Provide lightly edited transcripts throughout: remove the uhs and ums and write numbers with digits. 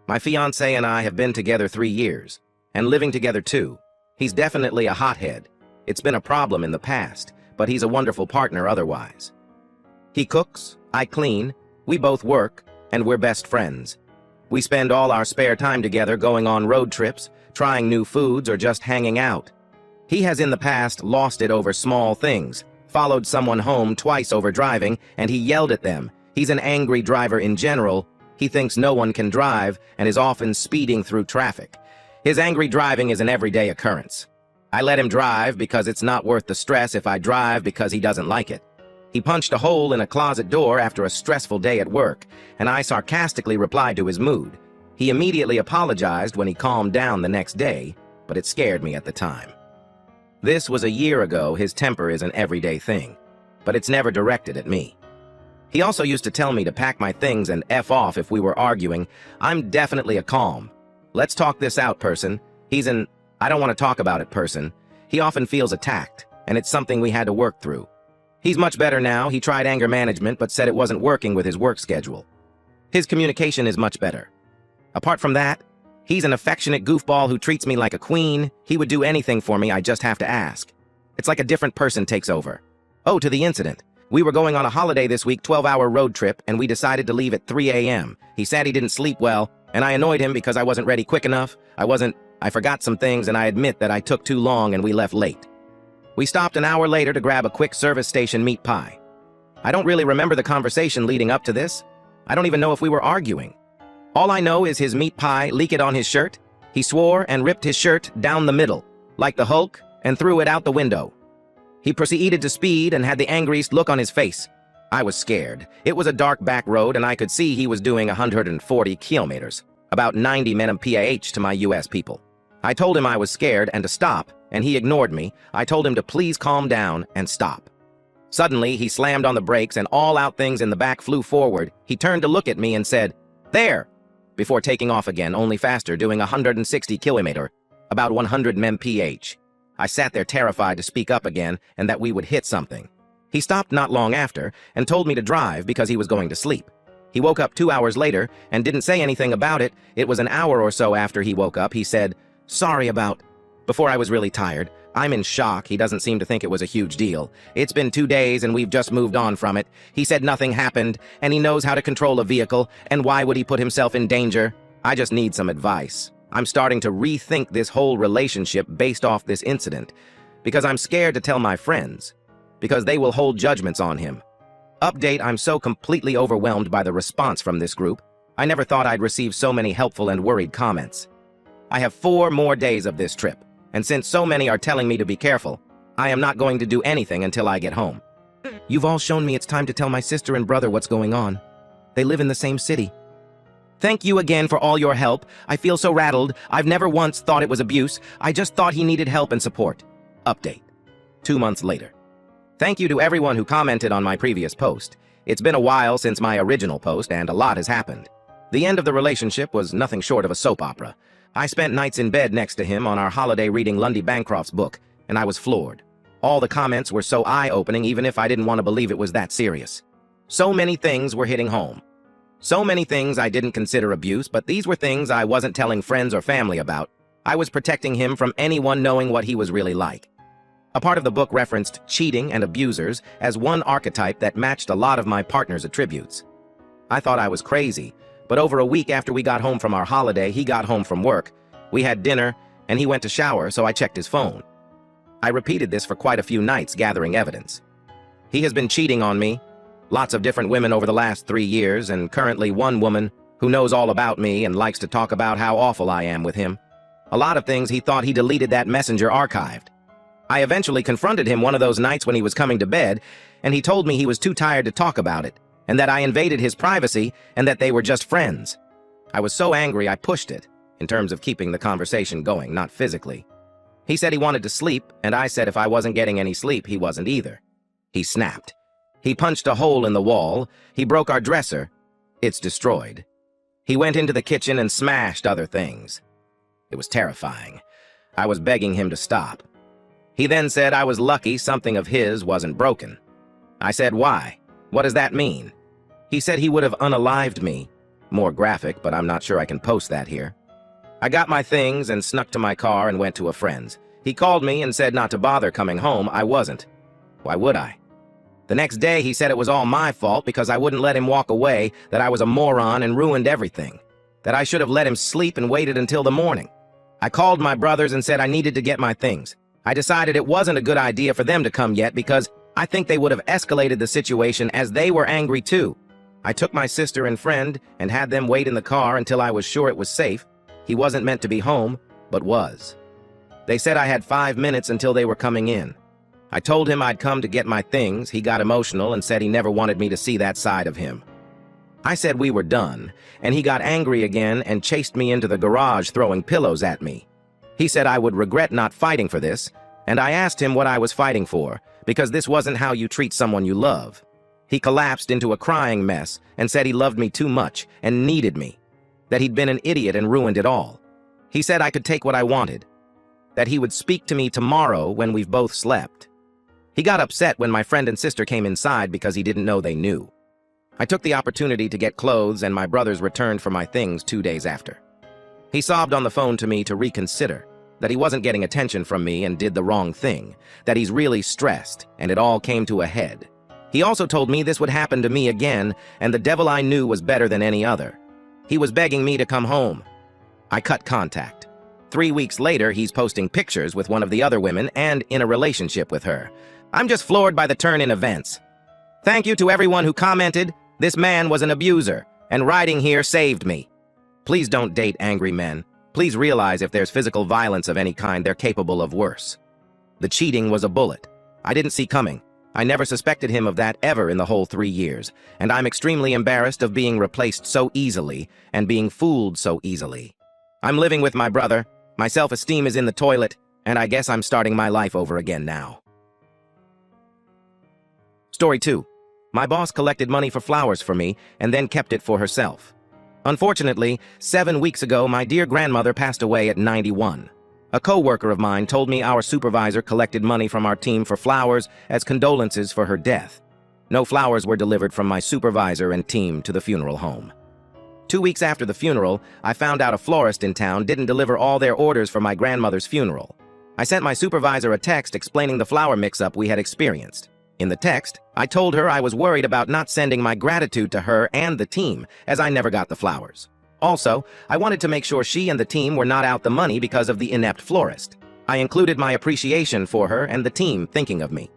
My fiancé and I have been together 3 years, and living together too. He's definitely a hothead. It's been a problem in the past, but he's a wonderful partner otherwise. He cooks, I clean, we both work, and we're best friends. We spend all our spare time together going on road trips, trying new foods, or just hanging out. He has in the past lost it over small things, followed someone home twice over driving, and he yelled at them. He's an angry driver in general. He thinks no one can drive and is often speeding through traffic. His angry driving is an everyday occurrence. I let him drive because it's not worth the stress if I drive because he doesn't like it. He punched a hole in a closet door after a stressful day at work, and I sarcastically replied to his mood. He immediately apologized when he calmed down the next day, but it scared me at the time. This was a year ago. His temper is an everyday thing, but it's never directed at me. He also used to tell me to pack my things and F off if we were arguing. I'm definitely a calm, let's talk this out person. He's an I don't want to talk about it person. He often feels attacked, and it's something we had to work through. He's much better now. He tried anger management but said it wasn't working with his work schedule. His communication is much better. Apart from that, he's an affectionate goofball who treats me like a queen. He would do anything for me, I just have to ask. It's like a different person takes over. Oh, to the incident. We were going on a holiday this week, 12-hour road trip, and we decided to leave at 3 a.m. He said he didn't sleep well, and I annoyed him because I wasn't ready quick enough. I forgot some things, and I admit that I took too long and we left late. We stopped an hour later to grab a quick service station meat pie. I don't really remember the conversation leading up to this. I don't even know if we were arguing. All I know is his meat pie leaked on his shirt. He swore and ripped his shirt down the middle, like the Hulk, and threw it out the window. He proceeded to speed and had the angriest look on his face. I was scared. It was a dark back road, and I could see he was doing 140 kilometers, about 90 mph to my US people. I told him I was scared and to stop, and he ignored me. I told him to please calm down and stop. Suddenly, he slammed on the brakes and all out things in the back flew forward. He turned to look at me and said, "There!" before taking off again, only faster, doing 160 kilometer, about 100 mph. I sat there terrified to speak up again and that we would hit something. He stopped not long after and told me to drive because he was going to sleep. He woke up 2 hours later and didn't say anything about it. It was an hour or so after he woke up. He said, "Sorry about..." Before I was really tired. I'm in shock. He doesn't seem to think it was a huge deal. It's been 2 days and we've just moved on from it. He said nothing happened and he knows how to control a vehicle, and why would he put himself in danger? I just need some advice. I'm starting to rethink this whole relationship based off this incident because I'm scared to tell my friends because they will hold judgments on him. Update: I'm so completely overwhelmed by the response from this group. I never thought I'd receive so many helpful and worried comments. I have 4 more days of this trip, and since so many are telling me to be careful, I am not going to do anything until I get home. You've all shown me it's time to tell my sister and brother what's going on. They live in the same city. Thank you again for all your help. I feel so rattled. I've never once thought it was abuse. I just thought he needed help and support. Update: 2 months later. Thank you to everyone who commented on my previous post. It's been a while since my original post and a lot has happened. The end of the relationship was nothing short of a soap opera. I spent nights in bed next to him on our holiday reading Lundy Bancroft's book, and I was floored. All the comments were so eye-opening even if I didn't want to believe it was that serious. So many things were hitting home. So many things I didn't consider abuse, but these were things I wasn't telling friends or family about. I was protecting him from anyone knowing what he was really like. A part of the book referenced cheating and abusers as one archetype that matched a lot of my partner's attributes. I thought I was crazy, but over a week after we got home from our holiday, he got home from work. We had dinner, and he went to shower, so I checked his phone. I repeated this for quite a few nights, gathering evidence. He has been cheating on me. Lots of different women over the last 3 years, and currently one woman who knows all about me and likes to talk about how awful I am with him. A lot of things he thought he deleted that messenger archived. I eventually confronted him one of those nights when he was coming to bed, and he told me he was too tired to talk about it, and that I invaded his privacy, and that they were just friends. I was so angry I pushed it, in terms of keeping the conversation going, not physically. He said he wanted to sleep, and I said if I wasn't getting any sleep, he wasn't either. He snapped. He punched a hole in the wall. He broke our dresser. It's destroyed. He went into the kitchen and smashed other things. It was terrifying. I was begging him to stop. He then said I was lucky something of his wasn't broken. I said, why? What does that mean? He said he would have unalived me. More graphic, but I'm not sure I can post that here. I got my things and snuck to my car and went to a friend's. He called me and said not to bother coming home. I wasn't. Why would I? The next day, he said it was all my fault because I wouldn't let him walk away, that I was a moron and ruined everything, that I should have let him sleep and waited until the morning. I called my brothers and said I needed to get my things. I decided it wasn't a good idea for them to come yet because I think they would have escalated the situation as they were angry too. I took my sister and friend and had them wait in the car until I was sure it was safe. He wasn't meant to be home, but was. They said I had 5 minutes until they were coming in. I told him I'd come to get my things. He got emotional and said he never wanted me to see that side of him. I said we were done, and he got angry again and chased me into the garage throwing pillows at me. He said I would regret not fighting for this, and I asked him what I was fighting for, because this wasn't how you treat someone you love. He collapsed into a crying mess and said he loved me too much and needed me, that he'd been an idiot and ruined it all. He said I could take what I wanted, that he would speak to me tomorrow when we've both slept. He got upset when my friend and sister came inside because he didn't know they knew. I took the opportunity to get clothes and my brothers returned for my things 2 days after. He sobbed on the phone to me to reconsider, that he wasn't getting attention from me and did the wrong thing, that he's really stressed, and it all came to a head. He also told me this would happen to me again, and the devil I knew was better than any other. He was begging me to come home. I cut contact. 3 weeks later, he's posting pictures with one of the other women and in a relationship with her. I'm just floored by the turn in events. Thank you to everyone who commented. This man was an abuser, and writing here saved me. Please don't date angry men. Please realize if there's physical violence of any kind, they're capable of worse. The cheating was a bullet. I didn't see coming. I never suspected him of that ever in the whole 3 years, and I'm extremely embarrassed of being replaced so easily and being fooled so easily. I'm living with my brother. My self-esteem is in the toilet, and I guess I'm starting my life over again now. Story 2. My boss collected money for flowers for me and then kept it for herself. Unfortunately, 7 weeks ago, my dear grandmother passed away at 91. A co-worker of mine told me our supervisor collected money from our team for flowers as condolences for her death. No flowers were delivered from my supervisor and team to the funeral home. 2 weeks after the funeral, I found out a florist in town didn't deliver all their orders for my grandmother's funeral. I sent my supervisor a text explaining the flower mix-up we had experienced. In the text, I told her I was worried about not sending my gratitude to her and the team, as I never got the flowers. Also, I wanted to make sure she and the team were not out the money because of the inept florist. I included my appreciation for her and the team thinking of me.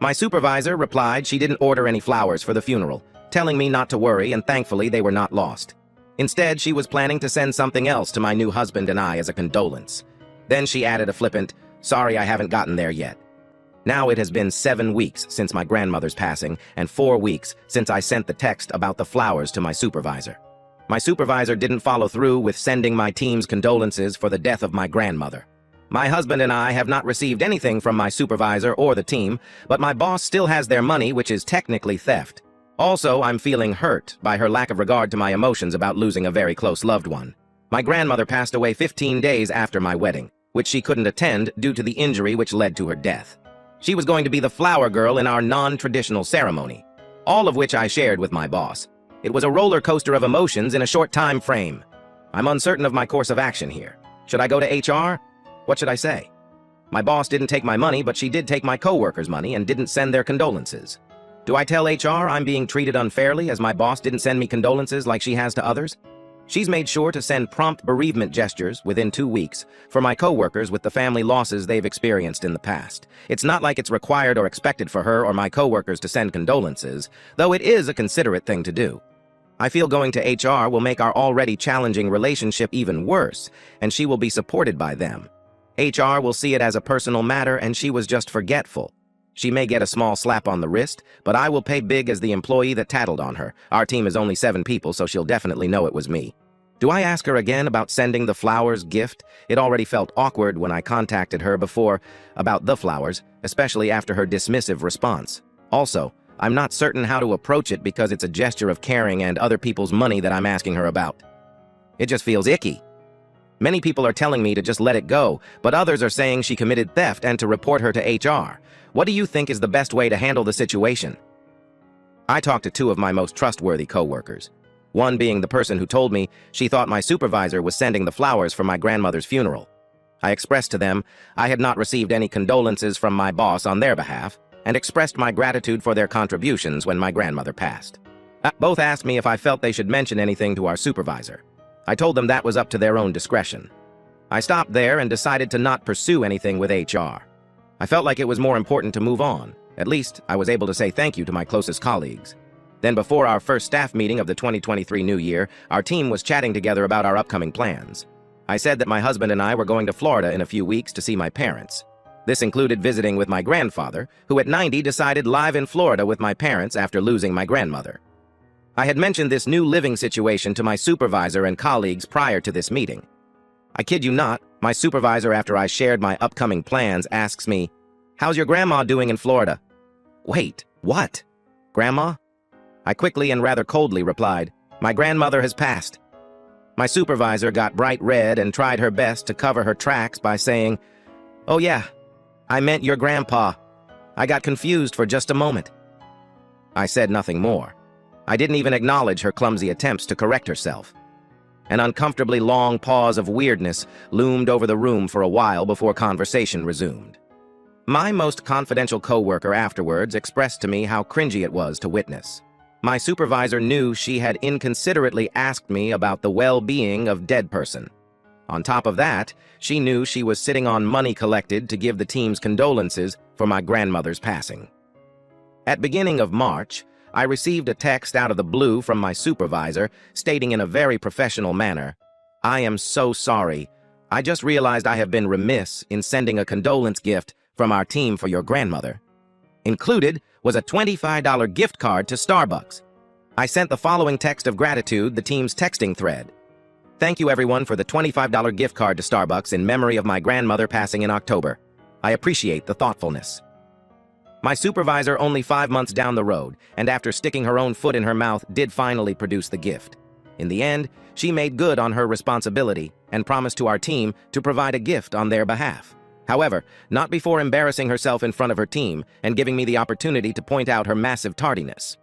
My supervisor replied she didn't order any flowers for the funeral, telling me not to worry, and thankfully they were not lost. Instead, she was planning to send something else to my new husband and I as a condolence. Then she added a flippant, "Sorry, I haven't gotten there yet." Now it has been 7 weeks since my grandmother's passing and 4 weeks since I sent the text about the flowers to my supervisor. My supervisor didn't follow through with sending my team's condolences for the death of my grandmother. My husband and I have not received anything from my supervisor or the team, but my boss still has their money, which is technically theft. Also, I'm feeling hurt by her lack of regard to my emotions about losing a very close loved one. My grandmother passed away 15 days after my wedding, which she couldn't attend due to the injury which led to her death. She was going to be the flower girl in our non-traditional ceremony, all of which I shared with my boss. It was a roller coaster of emotions in a short time frame. I'm uncertain of my course of action here. Should I go to HR? What should I say? My boss didn't take my money, but she did take my coworkers' money and didn't send their condolences. Do I tell HR I'm being treated unfairly as my boss didn't send me condolences like she has to others? She's made sure to send prompt bereavement gestures within 2 weeks for my coworkers with the family losses they've experienced in the past. It's not like it's required or expected for her or my coworkers to send condolences, though it is a considerate thing to do. I feel going to HR will make our already challenging relationship even worse, and she will be supported by them. HR will see it as a personal matter and she was just forgetful. She may get a small slap on the wrist, but I will pay big as the employee that tattled on her. Our team is only 7 people, so she'll definitely know it was me. Do I ask her again about sending the flowers gift? It already felt awkward when I contacted her before about the flowers, especially after her dismissive response. Also, I'm not certain how to approach it because it's a gesture of caring and other people's money that I'm asking her about. It just feels icky. Many people are telling me to just let it go, but others are saying she committed theft and to report her to HR. What do you think is the best way to handle the situation? I talked to 2 of my most trustworthy coworkers. one being the person who told me she thought my supervisor was sending the flowers for my grandmother's funeral. I expressed to them I had not received any condolences from my boss on their behalf, and expressed my gratitude for their contributions when my grandmother passed. Both asked me if I felt they should mention anything to our supervisor. I told them that was up to their own discretion. I stopped there and decided to not pursue anything with HR. I felt like it was more important to move on. At least, I was able to say thank you to my closest colleagues. Then before our first staff meeting of the 2023 new year, our team was chatting together about our upcoming plans. I said that my husband and I were going to Florida in a few weeks to see my parents. This included visiting with my grandfather, who at 90 decided live in Florida with my parents after losing my grandmother. I had mentioned this new living situation to my supervisor and colleagues prior to this meeting. I kid you not, my supervisor, after I shared my upcoming plans, asks me, "How's your grandma doing in Florida?" Wait, what? Grandma? I quickly and rather coldly replied, "My grandmother has passed." My supervisor got bright red and tried her best to cover her tracks by saying, "Oh yeah, I meant your grandpa. I got confused for just a moment." I said nothing more. I didn't even acknowledge her clumsy attempts to correct herself. An uncomfortably long pause of weirdness loomed over the room for a while before conversation resumed. My most confidential coworker afterwards expressed to me how cringy it was to witness. My supervisor knew she had inconsiderately asked me about the well-being of dead person. On top of that, she knew she was sitting on money collected to give the team's condolences for my grandmother's passing. At beginning of March, I received a text out of the blue from my supervisor stating in a very professional manner, "I am so sorry. I just realized I have been remiss in sending a condolence gift from our team for your grandmother." Included was a $25 gift card to Starbucks. I sent the following text of gratitude, the team's texting thread. "Thank you everyone for the $25 gift card to Starbucks in memory of my grandmother passing in October. I appreciate the thoughtfulness." My supervisor, only 5 months down the road, and after sticking her own foot in her mouth, did finally produce the gift. In the end, she made good on her responsibility and promised to our team to provide a gift on their behalf. However, not before embarrassing herself in front of her team and giving me the opportunity to point out her massive tardiness.